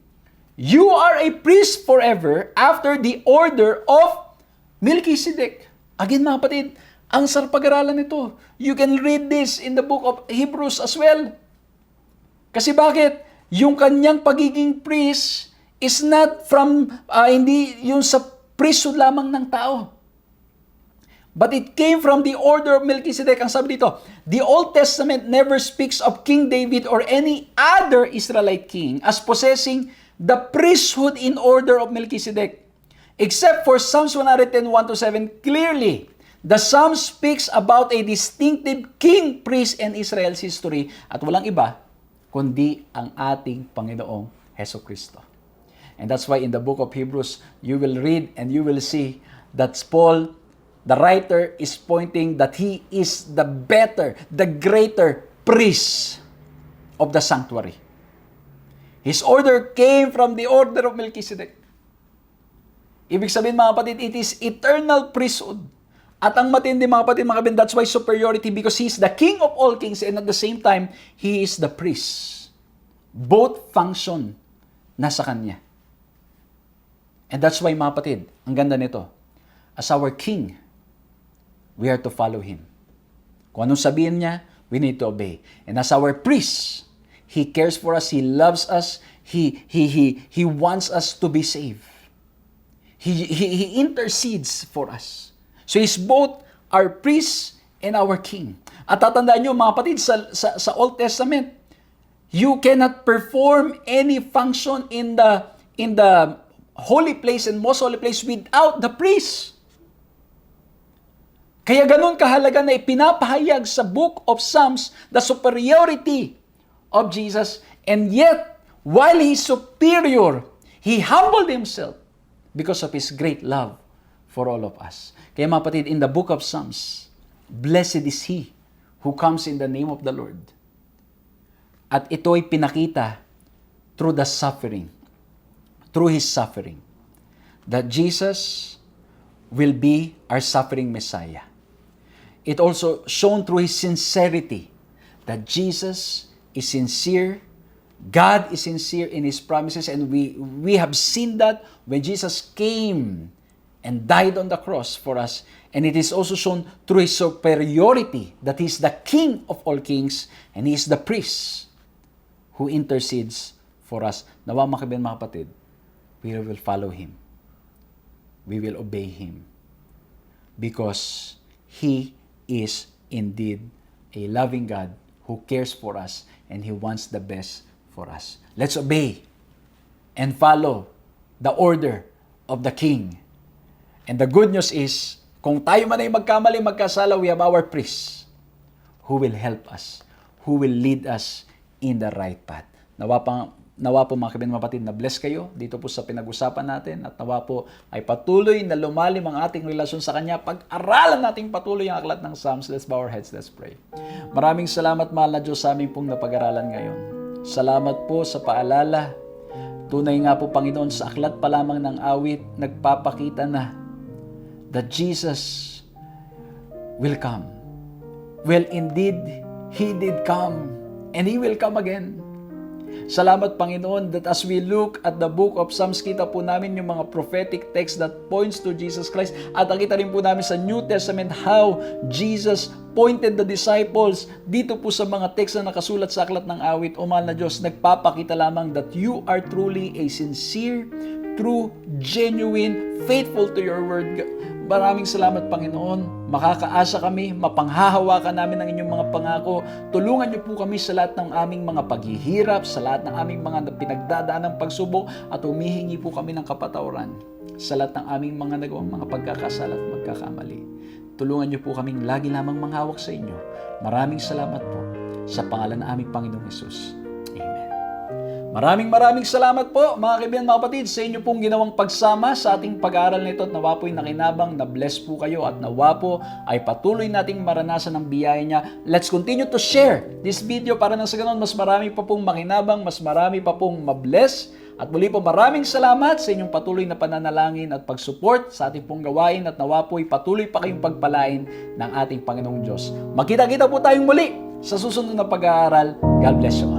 You are a priest forever after the order of Melchizedek. Again mga kapatid, ang sarap pag-aralan nito. You can read this in the book of Hebrews as well. Kasi bakit? Yung kanyang pagiging priest is not from, hindi yung sa priesthood lamang ng tao. But it came from the order of Melchizedek. Ang sabi dito, the Old Testament never speaks of King David or any other Israelite king as possessing the priesthood in order of Melchizedek. Except for Psalms 110, 1-7, clearly, the Psalm speaks about a distinctive king, priest, in Israel's history at walang iba kundi ang ating Panginoong Hesus Kristo. And that's why in the book of Hebrews, you will read and you will see that Paul, the writer, is pointing that he is the better, the greater priest of the sanctuary. His order came from the order of Melchizedek. Ibig sabihin mga kapatid, it is eternal priesthood. At ang matindi mga kapatid, that's why superiority, because He is the King of all kings and at the same time, He is the priest. Both function nasa Kanya. And that's why mga kapatid, ang ganda nito, as our King, we are to follow Him. Kung anong sabihin Niya, we need to obey. And as our priest, He cares for us, He loves us, He wants us to be saved. He intercedes for us. So He's both our priest and our king. At tatandaan nyo mga kapatid, sa Old Testament, you cannot perform any function in the holy place and most holy place without the priest. Kaya ganun kahalaga na ipinapahayag sa book of Psalms the superiority of Jesus, and yet, while He's superior, He humbled Himself because of His great love for all of us. Kaya mga kapatid, in the book of Psalms, blessed is he who comes in the name of the Lord. At ito ay pinakita through the suffering, through His suffering, that Jesus will be our suffering Messiah. It also shown through His sincerity, that Jesus is sincere, God is sincere in His promises, and we have seen that when Jesus came and died on the cross for us. And it is also shown through His superiority, that He is the King of all kings, and He is the priest who intercedes for us. Nawa mga kapatid, we will follow Him. We will obey Him. Because He is indeed a loving God who cares for us, and He wants the best for us. Let's obey and follow the order of the King. And the good news is, kung tayo man ay magkamali, magkasala, we have our priest who will help us, who will lead us in the right path. Nawa po mga kapatid, na bless kayo dito po sa pinag-usapan natin, at nawa po ay patuloy na lumalim ang ating relasyon sa Kanya. Pag-aralan natin patuloy ang aklat ng Psalms. Let's bow our heads, let's pray. Maraming salamat mahal na Diyos sa aming pong napag-aralan ngayon. Salamat po sa paalala. Tunay nga po Panginoon, sa aklat pa lamang ng awit, nagpapakita na that Jesus will come. Well, indeed, He did come, and He will come again. Salamat Panginoon that as we look at the book of Psalms, kita po namin yung mga prophetic text that points to Jesus Christ. At nakita rin po namin sa New Testament how Jesus pointed the disciples dito po sa mga text na nakasulat sa aklat ng awit. O mahal na Diyos, nagpapakita lamang that you are truly a sincere, true, genuine, faithful to your word. Maraming salamat Panginoon. Makakaasa kami, mapanghahawakan namin ang inyong mga pangako. Tulungan niyo po kami sa lahat ng aming mga paghihirap, sa lahat ng aming mga pinagdadaan ng pagsubok, at humihingi po kami ng kapatawaran sa lahat ng aming mga nagawang mga pagkakasala at magkakamali. Tulungan niyo po kaming lagi lamang manghawak sa inyo. Maraming salamat po sa pangalan ng aming Panginoong Hesus. Maraming salamat po mga kaibigan, mga kapatid, sa inyo pong ginawang pagsama sa ating pag-aaral nito, at nawa po'y nakinabang, na bless po kayo, at nawa po ay patuloy nating maranasan ang biyaya niya. Let's continue to share this video para nang sa ganon mas marami pa pong makinabang, mas marami pa pong mabless. At muli po maraming salamat sa inyong patuloy na pananalangin at pag-support sa ating pong gawain, at nawa po'y patuloy pa kayong pagpalain ng ating Panginoong Diyos. Magkita-kita po tayong muli sa susunod na pag-aaral. God bless you.